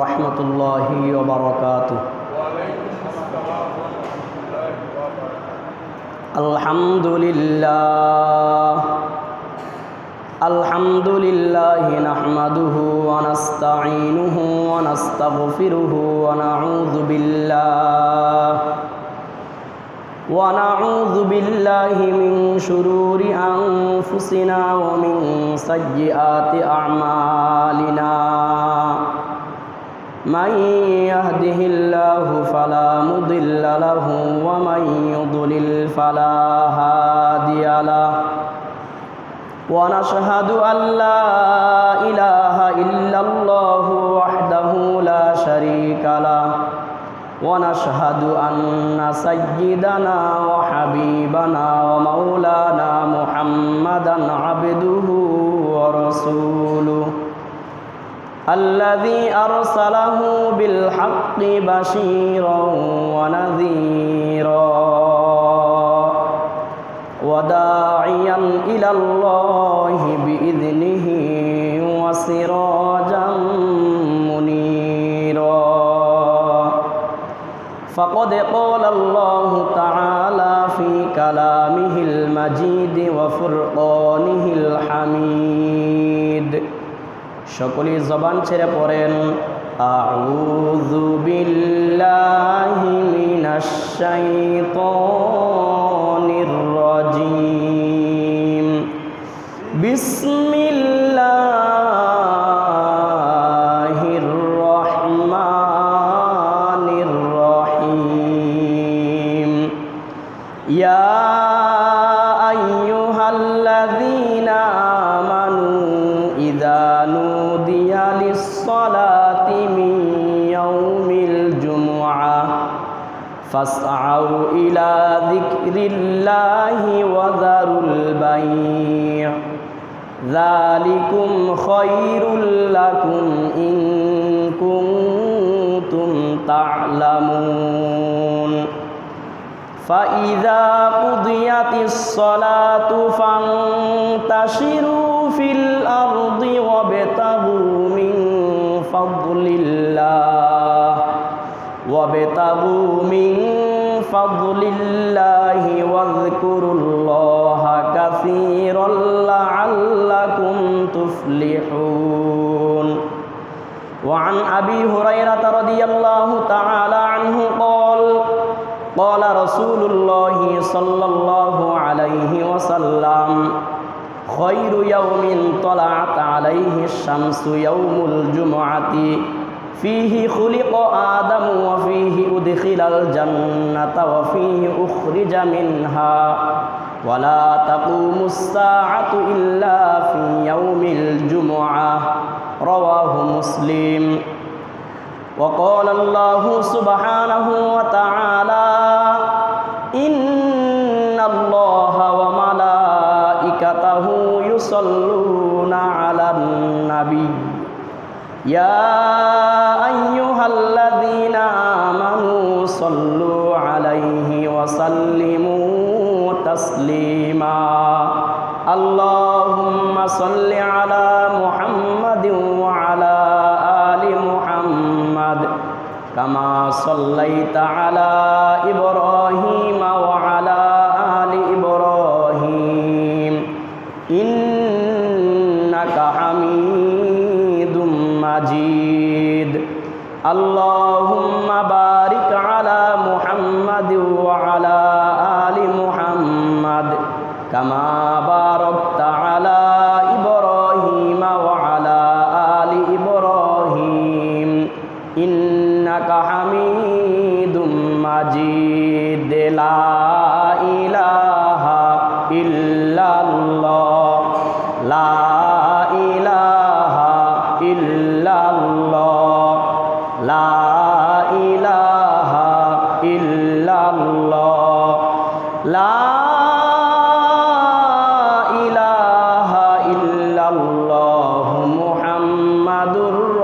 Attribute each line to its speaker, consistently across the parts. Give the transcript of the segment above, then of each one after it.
Speaker 1: ورحمة الله وبركاته. الحمد لله نحمده ونستعينه ونستغفره ونعوذ بالله من شرور أنفسنا ومن سيئات أعمالنا. من يهده الله فلا مضل له ومن يضلل فلا هادي له. ونشهد أن لا إله إلا الله وحده لا شريك له. ونشهد أن سيدنا وحبيبنا ومولانا محمدا عبده ورسوله الذي أرسله بالحق بشيرا ونذيرا وداعيا إلى الله بإذنه وسراجا منيرا. فقد قال الله تعالى في كلامه المجيد وفرقانه الحميد. সকলেই জবান ছেড়ে পড়েন আউযু বিল্লাহি মিনাশ শাইতানির রাজীম। বিসমিল্লাহির রহমানির রহিম। ইয়া আইয়ুহাল্লাযীনা আমানু ইযা নুদিয়া লিস-সালাতি মিন ইয়াউমিল জুমআহ ফাসআউ ইলা যিকরিল্লাহি ওয়া যারুল বাই'। যালিকুম খায়রুল লাকুম ইন কুনতুম তা'লামুন। فإذا قضيت الصلاة فانتشروا في الأرض وابتغوا من فضل الله واذكروا الله كثيرا لعلكم تفلحون. وعن أبي هريرة رضي الله تعالى عنه قال رسول الله صلى الله عليه وسلم خير يوم طلعت عليه الشمس يوم الجمعة فيه خلق آدم وفيه أدخل الجنة وفيه أخرج منها ولا تقوم الساعة إلا في يوم الجمعة. رواه مسلم. وقال الله سبحانه وتعالى إن الله وملائكته يصلون على النبي يا أيها الذين آمنوا صلوا عليه وسلموا تسليما. اللهم صل على محمد وعلى آل محمد كما صليت على إبراهيم وعلى آل إبراهيم إنك حميد مجيد. اللهم بارك على محمد وعلى آل محمد كما باركت على إبراهيم وعلى آل إبراهيم إنك حميد مجيد. لا إله إلا الله لا إله إلا الله لا إله إلا الله لا إله إلا الله محمد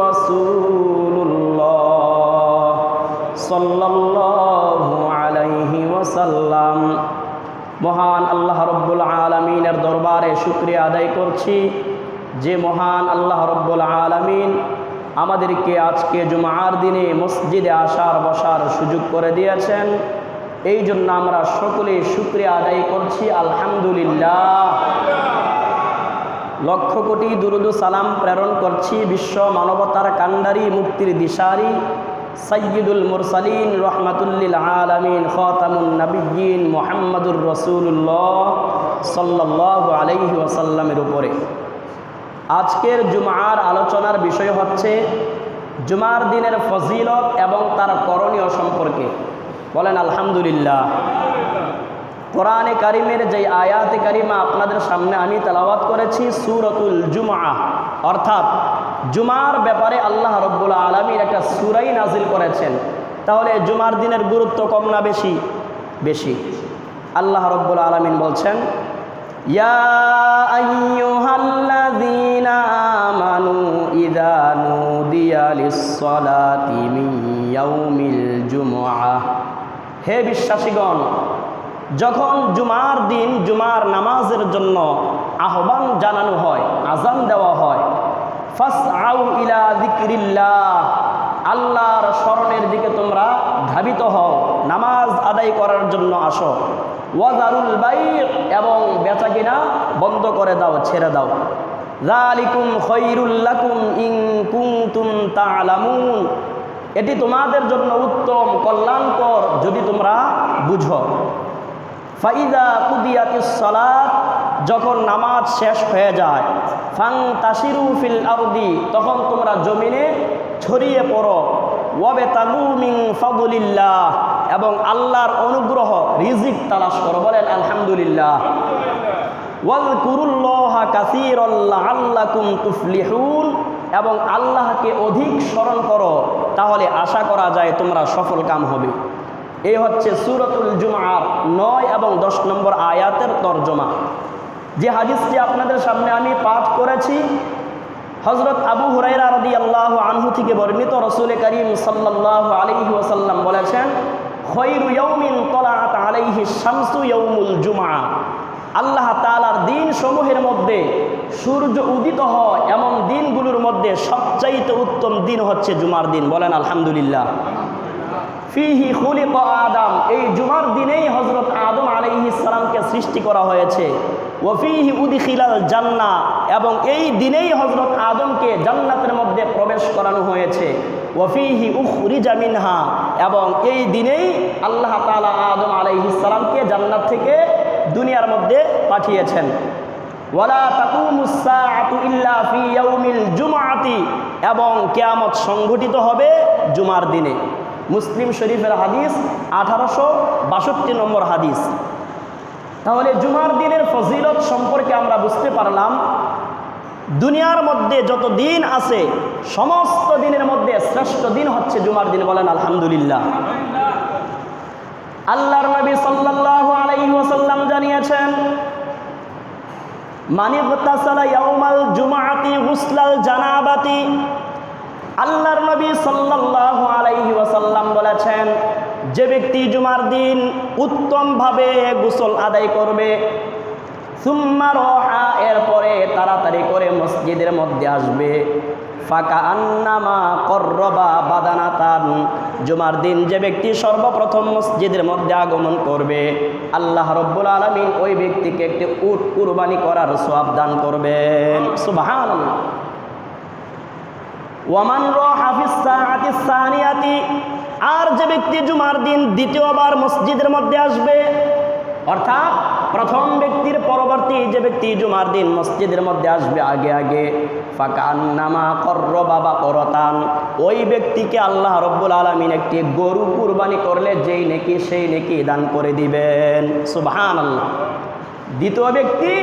Speaker 1: رسول الله صلى الله عليه وسلم. মহান আল্লাহ রব্বুল আলামিনের দরবারে শুকরিয়া আদায় করছি যে মহান আল্লাহ রব্বুল আলামিন আমাদেরকে আজকে জুমার দিনে মসজিদে আসার বসার সুযোগ করে দিয়েছেন। এই জন্য আমরা সকলে শুকরিয়া আদায় করছি আলহামদুলিল্লাহ। লক্ষ কোটি দুরুদ সালাম প্রেরণ করছি বিশ্ব মানবতার কান্ডারি মুক্তির দিশারি সাইয়্যিদুল মুরসালিন রহমাতুল্লিল আলামিন খাতামুন নবিয়্যিন মুহাম্মাদুর রাসূলুল্লাহ সাল্লাল্লাহু আলাইহি ওয়াসাল্লামের উপরে। আজকের জুমার আলোচনার বিষয় হচ্ছে জুমার দিনের ফজিলত এবং তার করণীয় সম্পর্কে। বলেন আলহামদুলিল্লাহ। কোরআনে কারিমের যে আয়াতে কারিমা আপনাদের সামনে আমি তেলাওয়াত করেছি সূরাতুল জুমআহ, অর্থাৎ জুমার ব্যাপারে আল্লাহ রাব্বুল আলামিন একটা সূরাই নাজিল করেছেন। তাহলে জুমার দিনের গুরুত্ব কম না বেশি? বেশি। আল্লাহ রাব্বুল আলামিন বলছেন, ইয়া আইয়ুহাল্লাযীনা আমানু ইযা নুদিয়া লিস-সালাতি মিন ইয়াউমিল জুমআহ। হে বিশ্বাসীগণ, যখন জুমার দিন জুমার নামাজের জন্য আহ্বান জানানো হয়, আযান দেওয়া হয়, ফাসআউ ইলা যিকরিল্লাহ, আল্লাহর স্মরণের দিকে তোমরা ধাবিত হও, নামাজ আদায় করার জন্য আসো। ওয়াজারুল বাই', এবং বেচাকিনা বন্ধ করে দাও, ছেড়ে দাও। যালিকুম খায়রুল লাকুম ইন কুনতুম তা'লামুন, এটি তোমাদের জন্য উত্তম কল্যাণকর যদি তোমরা বুঝো। ফাইদা কুদিয়াতিস সালাত, যখন নামাজ শেষ হয়ে যায়, ফান্তাশিরু ফিল আরদি, তখন তোমরা জমিনে ছড়িয়ে পড়ো। ওয়াবতাগু মিন ফাদলিল্লাহ, এবং আল্লাহর অনুগ্রহ রিজিক তালাশ করো। বলেন আলহামদুলিল্লাহ। ওয়াযকুরুল্লাহা কাসীরান লাআল্লাকুম তুফলিহুন, এবং আল্লাহকে অধিক স্মরণ করো, তাহলে আশা করা যায় তোমরা সফল কাম হবে। এই হচ্ছে সূরাতুল জুমআর 9 এবং 10 নম্বর আয়াতের তরজমা। যে হাদিসটি আপনাদের সামনে আমি পাঠ করেছি, হযরত আবু হুরায়রা রাদিয়াল্লাহু আনহু থেকে বর্ণিত, রাসূল করিম সাল্লাল্লাহু আলাইহি ওয়াসাল্লাম বলেছেন, খায়রু ইয়াউমিন তালাআত আলাইহি শামসু ইয়াউমুল জুমআ। আল্লাহ তাআলার দিন সমূহের মধ্যে সূর্য উদিত হয় এমন দিনগুলোর মধ্যে সবচাইতে উত্তম দিন হচ্ছে জুমার দিন। বলেন আলহামদুলিল্লাহ। ফিহি খুলিকা আদম, এই জুমার দিনেই হযরত আদম আলাইহিস সালামকে সৃষ্টি করা হয়েছে। ওয়া ফিহি উদখিলাল জান্নাহ, এবং এই দিনেই হযরত আদমকে জান্নাতের মধ্যে প্রবেশ করানো হয়েছে। ওয়া ফিহি উখরিজা মিনহা, এবং এই দিনেই আল্লাহ তাআলা আদম আলাইহিস সালামকে জান্নাত থেকে দুনিয়ার মধ্যে পাঠিয়েছেন। ওয়ালা তাকুমুস সাআতু ইল্লা ফি ইয়াউমিল জুমআতি, এবং কিয়ামত সংঘটিত হবে জুমার দিনে। মুসলিম শরীফের হাদিস 1862 নম্বর হাদিস। তাহলে জুমার দিনের ফজিলত সম্পর্কে আমরা বুঝতে পারলাম, দুনিয়ার মধ্যে যত দিন আছে সমস্ত দিনের মধ্যে শ্রেষ্ঠ দিন হচ্ছে জুমার দিন। বলেন আলহামদুলিল্লাহ। আল্লাহর নবী সাল্লাল্লাহু আলাইহি ওয়াসাল্লাম জানিয়েছেন, মান ইগতাসালা ইয়াউমাল জুমআতি গুসলাল জানাবাতি। আল্লাহর নবী সাল্লাল্লাহু আলাইহি ওয়াসাল্লাম বলেছেন, যে ব্যক্তি জুমার দিন উত্তমভাবে গোসল আদায় করবে, সুম্মা রাহা, এরপরে তাড়াতাড়ি করে মসজিদের মধ্যে আসবে, ফাকান্নামা কররবা বাদানাতান, জুমার দিন যে ব্যক্তি সর্বপ্রথম মসজিদের মধ্যে আগমন করবে, আল্লাহ রাব্বুল আলামিন ওই ব্যক্তিকে একটি উট কুরবানি করার সওয়াব দান করবেন। সুবহানাল্লাহ। ওয়ামান রাহা ফিস সাআতিস সানিয়াতি, আর যে ব্যক্তি জুমার দিন দ্বিতীয়বার মসজিদের মধ্যে আসবে, অর্থাৎ প্রথম ব্যক্তির পরবর্তী যে ব্যক্তি জুমার দিন মসজিদের মধ্যে আসবে আগে আগে, ফাকান্নামা কররবা বাকরাতান, ওই ব্যক্তিকে আল্লাহ রাব্বুল আলামিন একটি গরু কুরবানি করলে যেই নেকি সেই নেকি দান করে দিবেন। সুবহানাল্লাহ। দ্বিতীয় ব্যক্তি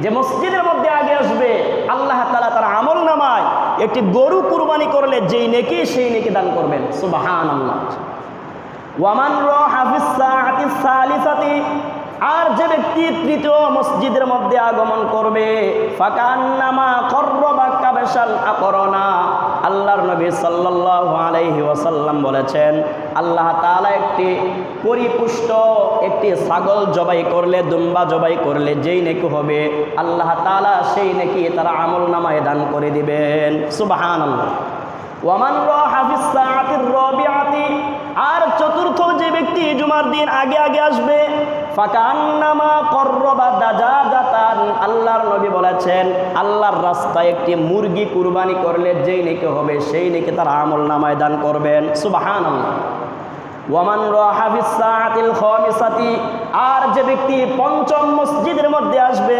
Speaker 1: যে মসজিদের মধ্যে আগে আসবে, আল্লাহ তাআলা তার আমল নামায় একটি গরু কুরবানি করলে যেই নেকি সেই নেকি দান করবেন। সুবহানাল্লাহ। ওয়ামান রাহা ফিস সাআতিস সালিসাতি, আর যে ব্যক্তি তৃতীয় মসজিদের মধ্যে আগমন করবে, ফাকান্নামা কররবা কাবশাল আকরনা, আল্লাহর নবী সাল্লাল্লাহু আলাইহি ওয়াসাল্লাম বলেছেন, আল্লাহ তাআলা একটি পরিপুষ্ট একটি ছাগল জবাই করলে, দুম্বা জবাই করলে যেই নেকি হবে, আল্লাহ তাআলা সেই নেকি তার আমল নামায় দান করে দিবেন। সুবহানাল্লাহ। ওয়ামান রাহা ফিস সাআতির রাবিআতি, আর চতুর্থ যে ব্যক্তি জুমার দিন আগে আগে আসবে, ফাকান্নামা কররাবা দাজাজাতান, আল্লাহর নবী বলেছেন আল্লাহর রাস্তায় একটি মুরগি কুরবানি করলে যেই নেকি হবে সেই নেকি তার আমলনামায় দান করবেন। সুবহানাল্লাহ। ওয়ামান রাহা ফিস সাআতিল খামিসাতি, আর যে ব্যক্তি পঞ্চম মসজিদের মধ্যে আসবে,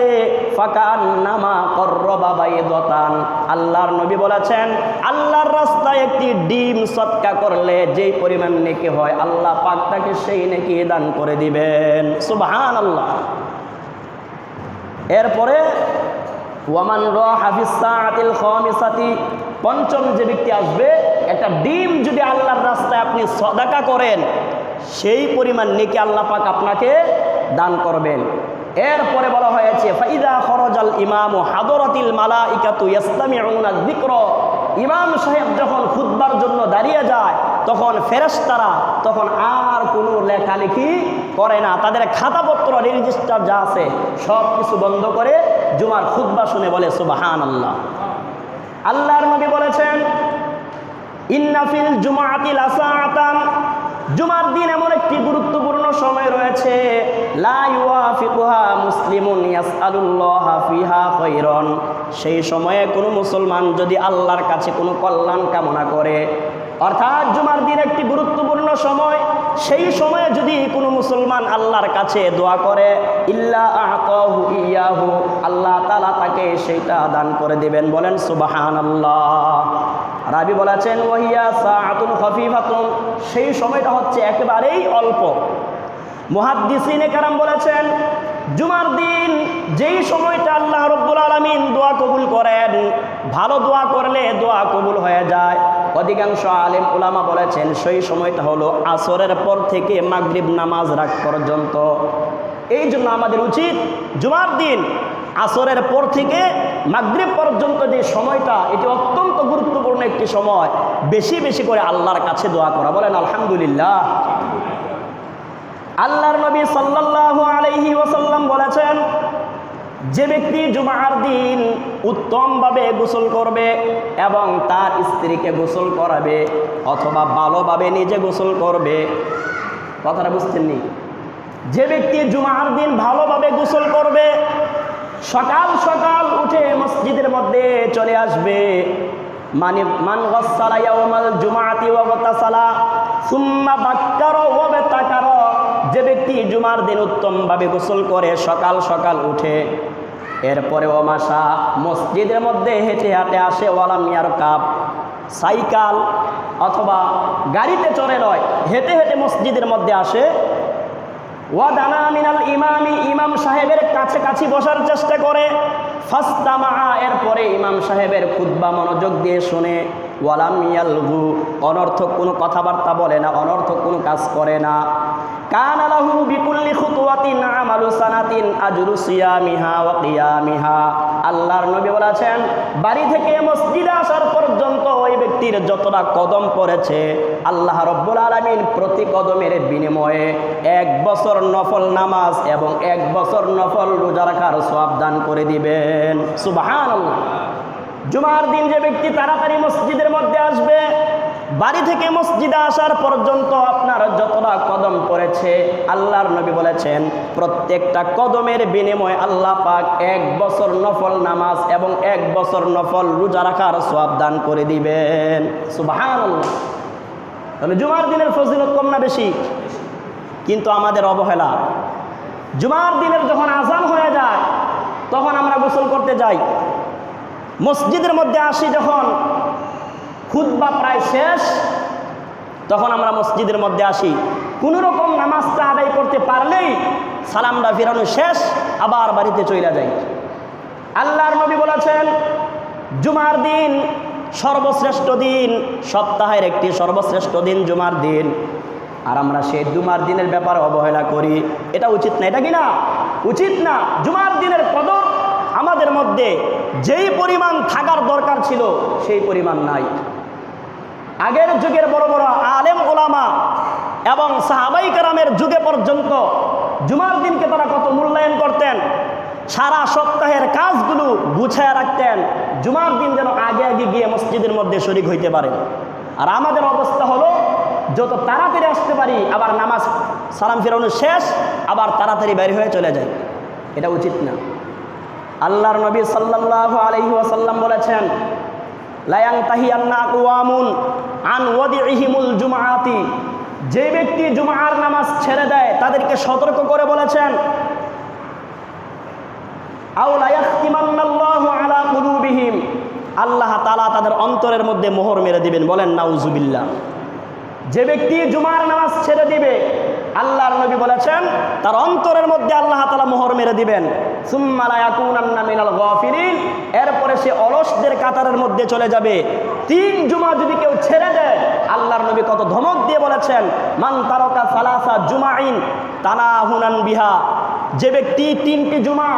Speaker 1: ফাকান্নামা কররাবা বাইদাতান, আল্লাহর নবী বলেছেন আল্লাহর রাস্তায় একটি ডিম সদকা করলে যেই পরিমাণ নেকি হয় আল্লাহ পাক তাকে সেই নেকি দান করে দিবেন। সুবহানাল্লাহ। এরপরে ওয়ামান রাহা ফিস সাআতিল খামিসাতি, পঞ্চম যে ব্যক্তি আসবে, একটা ডিম যদি আল্লাহর রাস্তায় আপনি সদাকা করেন সেই পরিমাণ নেকি আল্লাহ পাক আপনাকে দান করবেন। এরপরে বলা হয়েছে ফাইদা খরজাল ইমামু হাদরাতিল মালাইকাতু ইয়াসতামিউনা যিকর, ইমাম সাহেব যখন খুতবার জন্য দাঁড়িয়ে যায় তখন ফেরেশতারা তখন আর কোনো লেখালেখি করে না, তাদের খাতাপত্র রেজিস্টার যা আছে সব কিছু বন্ধ করে জুমার খুতবা শুনে বলে সুবহানাল্লাহ। আল্লাহর নবী বলেছেন ইন্না ফিল জুমআতি লাসাআতান, জুমার দিন এমন একটি গুরুত্বপূর্ণ সময় রয়েছে, লা ইউয়াফিকুহা মুসলিমুন ইয়াসআলুল্লাহা ফিহা খায়রান, সেই সময়ে কোনো মুসলমান যদি আল্লাহর কাছে কোনো কল্যাণ কামনা করে, অর্থাৎ জুমার দিন একটি গুরুত্বপূর্ণ সময়, সেই সময়ে যদি কোনো মুসলমান আল্লাহর কাছে দোয়া করে, ইল্লা আতাহু ইয়াহু, আল্লাহ তাআলা তাকে সেইটা দান করে দিবেন। বলেন সুবহানাল্লাহ। রাবি বলেছেন ওয়াহিয়া সাআতুন খাফিফাতুন, সেই সময়টা হচ্ছে একেবারেই অল্প। মুহাদ্দিসিনে কেরাম বলেছেন জুমার দিন যেই সময়টা আল্লাহ রাব্বুল আলামিন দোয়া কবুল করেন, ভালো দোয়া করলে দোয়া কবুল হয়ে যায়। অধিকাংশ আলেম উলামা বলেছেন সেই সময়টা হলো আসরের পর থেকে মাগরিব নামাজ রাত পর্যন্ত। এই জন্য আমাদের উচিত জুমার দিন আসরের পর থেকে মাগরিব পর্যন্ত যে সময়টা, এটি অত্যন্ত গুরুত্বপূর্ণ একটি সময়, বেশি বেশি করে আল্লাহর কাছে দোয়া করা। বলেন আলহামদুলিল্লাহ। আল্লাহর নবী সাল্লাল্লাহু আলাইহি ওয়াসাল্লাম বলেছেন যে ব্যক্তি জুমার দিন উত্তমভাবে গোসল করবে এবং তার স্ত্রীকে গোসল করাবে অথবা ভালোভাবে নিজে গোসল করবে, কথাটা বুঝছেননি? যে ব্যক্তি জুমার দিন ভালোভাবে গোসল করবে, সকাল সকাল উঠে মসজিদের মধ্যে চলে আসবে, মান গাসসালা ইয়াউমাল জুমআতি ওয়া গাতাসালা সুম্মা বাক্কারা ওয়া বাতাকারা, যে ব্যক্তি জুমার দিন উত্তমভাবে গোসল করে সকাল সকাল উঠে, এরপরে ও মাসা মসজিদের মধ্যে হেঁটে হেঁটে আসে, ওয়ালাম ইয়ারকাব, সাইকেল অথবা গাড়িতে চড়ে নয়, হেঁটে হেঁটে মসজিদের মধ্যে আসে, ওয়াদানা মিনাল ইমামি, ইমাম সাহেবের কাছাকাছি বসার চেষ্টা করে, ফাস্তামা, এরপরে ইমাম সাহেবের খুতবা মনোযোগ দিয়ে শুনে, ওয়ালাম ইয়ালগু, অনর্থক কোনো কথাবার্তা বলে না, অনর্থক কোনো কাজ করে না, কানা লাহু বিকুল্লি খুতওয়াতিন আমালু সানাতিন আজরু সিয়ামিহা ওয়া কিয়ামিহা, আল্লাহর নবী বলেছেন বাড়ি থেকে মসজিদে আসার পর্যন্ত ওই ব্যক্তির যতটা কদম পড়েছে আল্লাহ রাব্বুল আলামিন প্রতি কদমের বিনিময়ে 1 বছর নফল নামাজ এবং 1 বছর নফল রোজা রাখার সওয়াব দান করে দিবেন। সুবহানাল্লাহ। জুমার দিন যে ব্যক্তি তাড়াতাড়ি মসজিদের মধ্যে আসবে, বাড়ি থেকে মসজিদে আসার পর্যন্ত আপনার যতটা কদম পড়েছে আল্লাহর নবী বলেছেন প্রত্যেকটা কদমের বিনিময়ে আল্লাহ পাক 1 বছর নফল নামাজ এবং 1 বছর নফল রোজা রাখার সওয়াব দান করে দিবেন। সুবহানাল্লাহ। তাহলে জুমার দিনের ফজিলত কম না বেশি? কিন্তু আমাদের অবহেলা, জুমার দিনের যখন আযান হয়ে যায় তখন আমরা গোসল করতে যাই, মসজিদের মধ্যে আসি, যখন খুতবা প্রায় শেষ তখন আমরা মসজিদের মধ্যে আসি, কোনো রকম নামাজটা আদায় করতে পারলেই সালামটা ফেরানো শেষ, আবার বাড়িতে চলে যাই। আল্লাহর নবী বলেছেন জুমার দিন সর্বশ্রেষ্ঠ দিন, সপ্তাহের একটি সর্বশ্রেষ্ঠ দিন জুমার দিন, আর আমরা সেই জুমার দিনের ব্যাপারে অবহেলা করি। এটা উচিত না, এটা কি না? উচিত না। জুমার দিনের কদর আমাদের মধ্যে যেই পরিমাণ থাকার দরকার ছিল সেই পরিমাণ নাই। আগের যুগের বড় বড় আলেম ওলামা এবং সাহাবাই কেরামের যুগে পর্যন্ত জুমার দিনকে তারা কত মূল্যায়ন করতেন। সারা সপ্তাহের কাজগুলো গুছায় রাখতেন জুমার দিন যেন আগে আগে গিয়ে মসজিদের মধ্যে শরীক হইতে পারেন। আর আমাদের অবস্থা হলো যত তাড়াতাড়ি আসতে পারি আবার নামাজ সালাম ফিরানো শেষ আবার তাড়াতাড়ি বের হয়ে চলে যায়। এটা উচিত না। আল্লাহর নবী সাল্লাল্লাহু আলাইহি ওয়াসাল্লাম বলেছেন, লা ইয়ানতাহিয়ান্না আকওয়ামুন আন ওয়াদিহিমুল জুমআতি, যে ব্যক্তি জুমার নামাজ ছেড়ে দেয় তাদেরকে সতর্ক করে বলেছেন, আও লা ইয়াখতিমান্নাল্লাহু আলা কুলুবিহিম, আল্লাহ তাআলা তাদের অন্তরের মধ্যে মোহর মেরে দিবেন। বলেন নাউজুবিল্লাহ। যে ব্যক্তি জুমার নামাজ ছেড়ে দিবে আল্লাহর নবী বলেছেন তার অন্তরের মধ্যে আল্লাহ তাআলা মোহর মেরে দিবেন। সুম্মা লা ইয়াকুনান্না মিনাল গাফিলিন, এরপরে সে অলসদের কাতারের মধ্যে চলে যাবে। 3 জুমা যদি কেউ ছেড়ে দেয়, আল্লাহর নবী কত ধমক দিয়ে বলেছেন, মান তারাকা সালাসা জুমাইন তানাহুনান বিহা, যে ব্যক্তি 3টি জুমা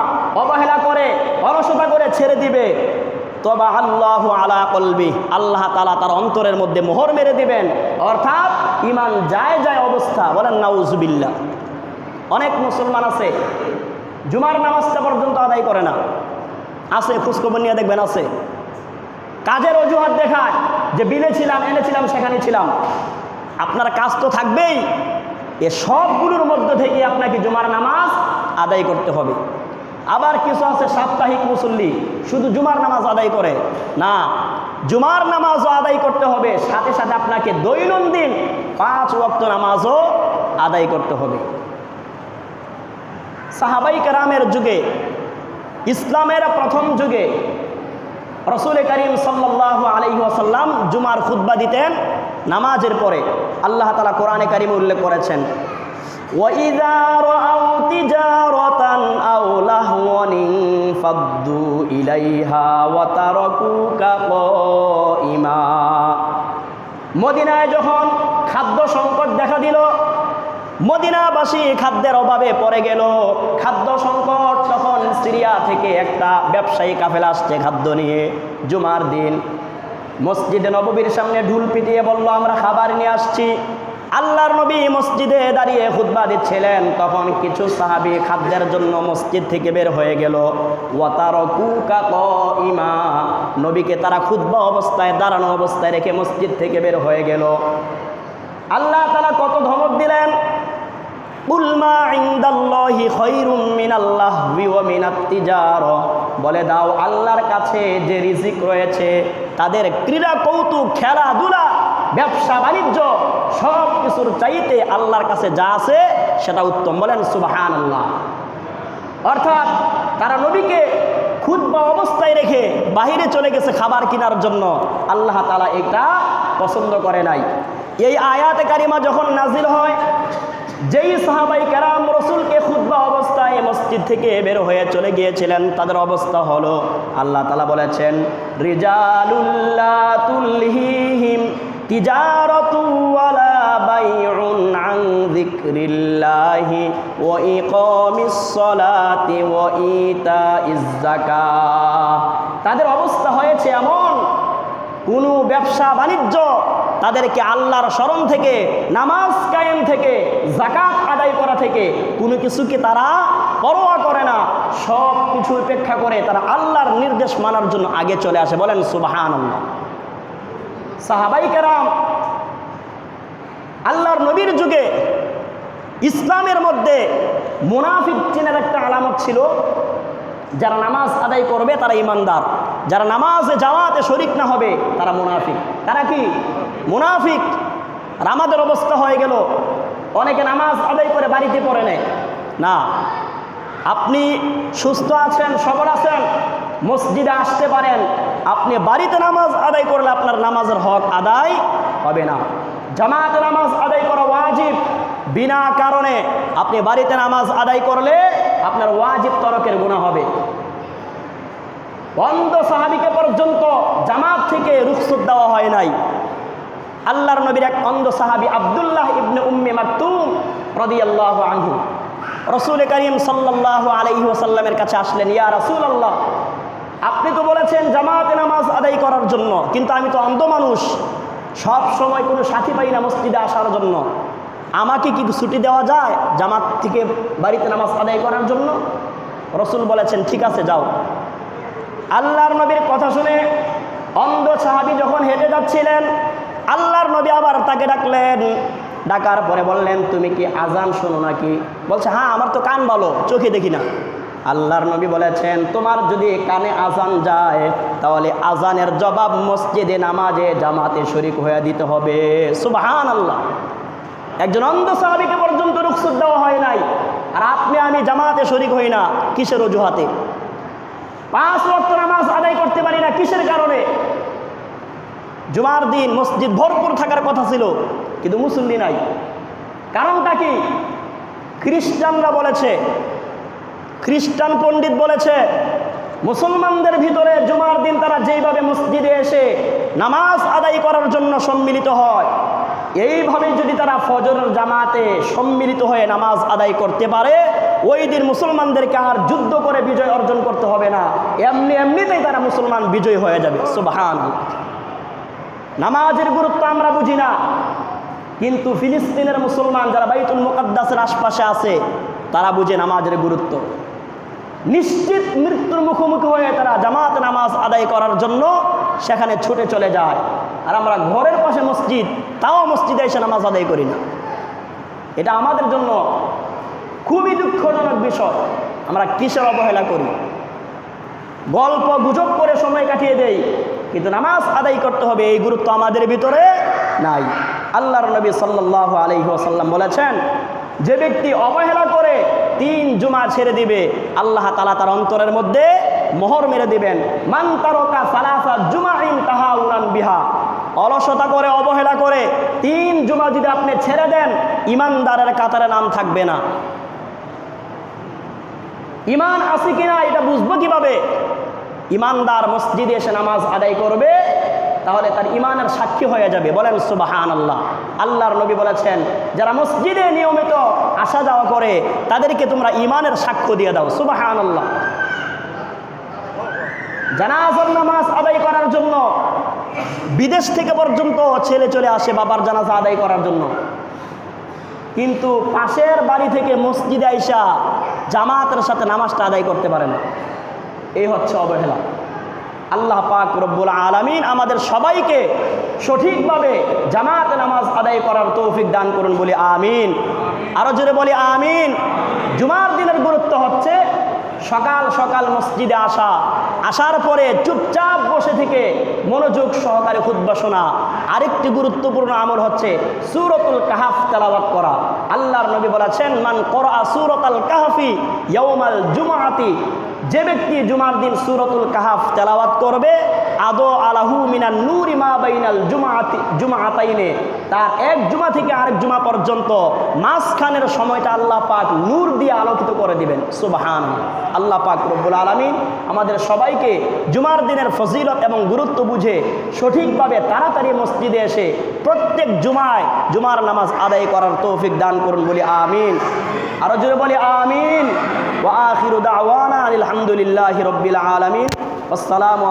Speaker 1: অবহেলা করে অলসতা করে ছেড়ে দিবে, তবা আল্লাহু আলা কলবি, আল্লাহ তাআলা তার অন্তরের মধ্যে মোহর মেরে দিবেন, অর্থাৎ ঈমান যায় যায় অবস্থা। বলেন নাউজুবিল্লাহ। অনেক মুসলমান আছে জুমার নামাজটা পর্যন্ত আদায় করে না। আছে, খোঁজখবর নিয়ে দেখবেন আছে। কাজের অজুহাত দেখায় যে বিলে ছিলাম, এনেছিলাম, সেখানে ছিলাম। আপনার কাজ তো থাকবেই, এ সবগুলোর মধ্য থেকে আপনাকে জুমার নামাজ আদায় করতে হবে। আবার কিছু আছে সাপ্তাহিক মুসল্লি, শুধু জুমার নামাজ আদায় করে না, জুমার নামাজও আদায় করতে হবে, সাথে সাথে আপনাকে দৈনন্দিন 5 ওয়াক্ত নামাজও আদায় করতে হবে। সাহাবাই কেরামের যুগে, ইসলামের প্রথম যুগে রাসূল করিম সাল্লাল্লাহু আলাইহি ওয়াসাল্লাম জুমার খুতবা দিতেন নামাজের পরে। আল্লাহ তাআলা কোরআনে কারিমে উল্লেখ করেছেন, وَإِذَا رَأَوْا تِجَارَةً أَوْ لَهْوًا انفَضُّوا إِلَيْهَا وَتَرَكُوكَ قَائِمًا, মদিনায় যখন খাদ্য সংকট দেখা দিল, মদিনাবাসী খাদ্যের অভাবে পড়ে গেল, খাদ্য সংকট, তখন সিরিয়া থেকে একটা ব্যবসায়ী কাফেলা আসছে খাদ্য নিয়ে। জুমার দিন মসজিদে নববীর সামনে ঢুল পিটিয়ে বলল, আমরা খাবার নিয়ে আসছি। আল্লাহর নবী মসজিদে দাঁড়িয়ে খুতবা দিচ্ছিলেন, তখন কিছু সাহাবী খাদ্যের জন্য মসজিদ থেকে বের হয়ে গেল। ওয়াতারাকুকা কাইমা, নবীকে তারা খুতবা অবস্থায়, দাঁড়ানো অবস্থায় রেখে মসজিদ থেকে বের হয়ে গেল। আল্লাহ তাআলা কত ধমক দিলেন, কুল মা ইনদাল্লাহি খায়রুম মিনাল লাহবি ওয়া মিনাত তিজারা, বলে দাও আল্লাহর কাছে যে রিজিক রয়েছে, তাদের ক্রীড়া কৌতুক, খেলাধুলা, ব্যবসা বাণিজ্য, সব কিছুর চাইতে আল্লাহর কাছে যা আছে সেটা উত্তম। বলেন সুবহানাল্লাহ। অর্থাৎ তারা নবীকে খুতবা অবস্থায় রেখে বাহিরে চলে গেছে খাবার কেনার জন্য। আল্লাহ তাআলা এটা পছন্দ করে নাই। এই আয়াতে কারিমা যখন নাজিল হয়, যেই সাহাবাই কেরাম রাসূলকে খুতবা অবস্থায় মসজিদ থেকে বের হয়ে চলে গিয়েছিলেন, তাদের অবস্থা হলো, আল্লাহ তাআলা বলেছেন, রিজালুল লা তুলহিহিম তিজারাতু ওয়ালা বাইউন আন যিকরিল্লাহি ওয়া ইকামিস সালাতি ওয়া ইতাইজ যাকাত, তাদের অবস্থা হয়েছে এমন, কোনো ব্যবসা বাণিজ্য তাদেরকে আল্লাহর স্মরণ থেকে, নামাজ কায়েম থেকে, যাকাত আদায় করা থেকে কোনো কিছুকে তারা পরোয়া করে না। সব কিছু উপেক্ষা করে তারা আল্লাহর নির্দেশ মানার জন্য আগে চলে আসে। বলেন সুবহানাল্লাহ। সাহাবাই কেরাম আল্লাহর নবীর যুগে ইসলামের মধ্যে মুনাফিক চিনের একটা আলামত ছিল, যারা নামাজ আদায় করবে তারা ইমানদার, যারা নামাজে জামাতে শরীক না হবে তারা মুনাফিক। তারা কি? মুনাফিক। আর আমাদের অবস্থা হয়ে গেল, অনেকে নামাজ আদায় করে বাড়িতে পড়ে নেয় না। আপনি সুস্থ আছেন, সবল আছেন, মসজিদে আসতে পারেন, আপনি বাড়িতে নামাজ আদায় করলে আপনার নামাজের হক আদায় হবে না। জামাতে নামাজ আদায় করা ওয়াজিব, বিনা কারণে আপনি বাড়িতে নামাজ আদায় করলে আপনার ওয়াজিব তরকের গুনাহ হবে। অন্ধ সাহাবীকে পর্যন্ত জামাত থেকে রুখসত দেওয়া হয় নাই। আল্লাহর নবীর এক অন্ধ সাহাবী আব্দুল্লাহ ইবনে উম্মে মাকতুম রাদিয়াল্লাহু আনহু রাসূল করিম সাল্লাল্লাহু আলাইহি ওয়াসাল্লামের কাছে আসলেন, ইয়া রাসূলুল্লাহ, আপনি তো বলেছেন জামাতে নামাজ আদায় করার জন্য, কিন্তু আমি তো অন্ধ মানুষ, সব সময় কোনো সাথী পাই না মসজিদে আসার জন্য, আমাকে কি ছুটি দেওয়া যায় জামাত থেকে বাড়িতে নামাজ আদায় করার জন্য? রসুল বলেছেন ঠিক আছে যাও। আল্লাহর নবীর কথা শুনে অন্ধ সাহাবী যখন হেঁটে যাচ্ছিলেন, আল্লাহর নবী আবার তাকে ডাকলেন। ডাকার পরে বললেন, তুমি কি আজান শোনো নাকি? বলছে, হ্যাঁ, আমার তো কান ভালো, চোখে দেখি না। আল্লাহর নবী বলেছেন, তোমার যদি কানে আজান যায় তাহলে আজানের জবাব মসজিদে নামাজে জামাতে শরীক হয়ে দিতে হবে। সুবহানাল্লাহ। একজন অন্ধ সাহাবীকে পর্যন্ত রুখসত দেওয়া হয় নাই, আর আপনি আমি জামাতে শরীক হই না কিসের অজুহাতে? 5 ওয়াক্ত নামাজ আদায় করতে পারি না কিসের কারণে? জুমার দিন মসজিদ ভরপুর থাকার কথা ছিল, কিন্তু মুসল্লি নাই। কারণটা কি? খ্রিস্টানরা বলেছে, খ্রিস্টান পণ্ডিত বলেছে, মুসলমানদের ভিতরে জুমার দিন তারা যেইভাবে মসজিদে এসে নামাজ আদায় করার জন্য সম্মিলিত হয়, এইভাবে যদি তারা ফজরের জামাতে সম্মিলিত হয়ে নামাজ আদায় করতে পারে, ওই দিন মুসলমানদেরকে আর যুদ্ধ করে বিজয় অর্জন করতে হবে না, এমনিতেই তারা মুসলমান বিজয় হয়ে যাবে। সুবহানাল্লাহ। নামাজের গুরুত্ব আমরা বুঝি না, কিন্তু ফিলিস্তিনের মুসলমান যারা বাইতুল মুকাদ্দাসের আশপাশে আছে তারা বুঝে নামাজের গুরুত্ব। নিশ্চিত মৃত্যুর মুখোমুখি হয়ে তারা জামাতে নামাজ আদায় করার জন্য সেখানে ছুটে চলে যায়, আর আমরা ঘরের পাশে মসজিদ, তাও মসজিদে এসে নামাজ আদায় করি না। এটা আমাদের জন্য খুবই দুঃখজনক বিষয়। আমরা কিসের অবহেলা করি? গল্প গুজব করে সময় কাটিয়ে দেই, কিন্তু নামাজ আদায় করতে হবে এই গুরুত্ব আমাদের ভিতরে নাই। আল্লাহর নবী সাল্লাল্লাহু আলাইহি ওয়াসাল্লাম বলেছেন, যে ব্যক্তি অবহেলা করে 3 জুমা ছেড়ে দিবে, আল্লাহ তাআলা তার অন্তরের মধ্যে মোহর মেরে দিবেন। মান তারাকা সালাসা জুমাইন তাহাউরান বিহা, অলসতা করে অবহেলা করে 3 জুমা যদি আপনি ছেড়ে দেন, ইমানদারের কাতারে নাম থাকবে না। ইমান আছে কিনা এটা বুঝবো কিভাবে? ইমানদার মসজিদে এসে নামাজ আদায় করবে, তাহলে তার ইমানের সাক্ষী হয়ে যাবে। বলেন সুবহানাল্লাহ। আল্লাহর নবী বলেছেন, যারা মসজিদে নিয়মিত আসা যাওয়া করে তাদেরকে তোমরা ইমানের সাক্ষ্য দিয়ে দাও। সুবহানাল্লাহ। জানাজার নামাজ আদায় করার জন্য বিদেশ থেকে পর্যন্ত ছেলে চলে আসে বাবার জানাজা আদায় করার জন্য, কিন্তু পাশের বাড়ি থেকে মসজিদে আইসা জামাতের সাথে নামাজটা আদায় করতে পারে না। এই হচ্ছে অবহেলা। আল্লাহ পাক রব্বুল আলামিন আমাদের সবাইকে সঠিকভাবে জামাতে নামাজ আদায় করার তৌফিক দান করুন, বলি আমিন। আরো জোরে বলি আমিন। জুমার দিনের গুরুত্ব হচ্ছে সকাল সকাল মসজিদে আসা, আসার পরে চুপচাপ বসে থেকে মনোযোগ সহকারে খুতবা শোনা। আরেকটি গুরুত্বপূর্ণ আমল হচ্ছে সূরাতুল কাহফ তেলাওয়াত করা। আল্লাহর নবী বলেছেন, মান ক্বরা সূরাতুল কাহফি ইয়াউমাল জুমআতি, যে ব্যক্তি জুমার দিন সূরাতুল কাহফ তেলাওয়াত করবে, আদো আলাহু মিনান নূরি মা বাইনাল জুমআতাইনে, তার এক জুমা থেকে আরেক জুমা পর্যন্ত মাঝখানের সময়টা আল্লাহ পাক নূর দিয়ে আলোকিত করে দিবেন। সুবহানাল্লাহ। আল্লাহ পাক রব্বুল আলামিন আমাদের সবাইকে জুমার দিনের ফজিলত এবং গুরুত্ব বুঝে সঠিকভাবে তাড়াতাড়ি মসজিদে এসে প্রত্যেক জুমায় জুমার নামাজ আদায় করার তৌফিক দান করুন, বলি আমিন। আরো জোরে বলি আমিন। ওয়া আখিরু দাওয়ানা আলহামদুলিল্লাহি রাব্বিল আলামিন। আসসালামু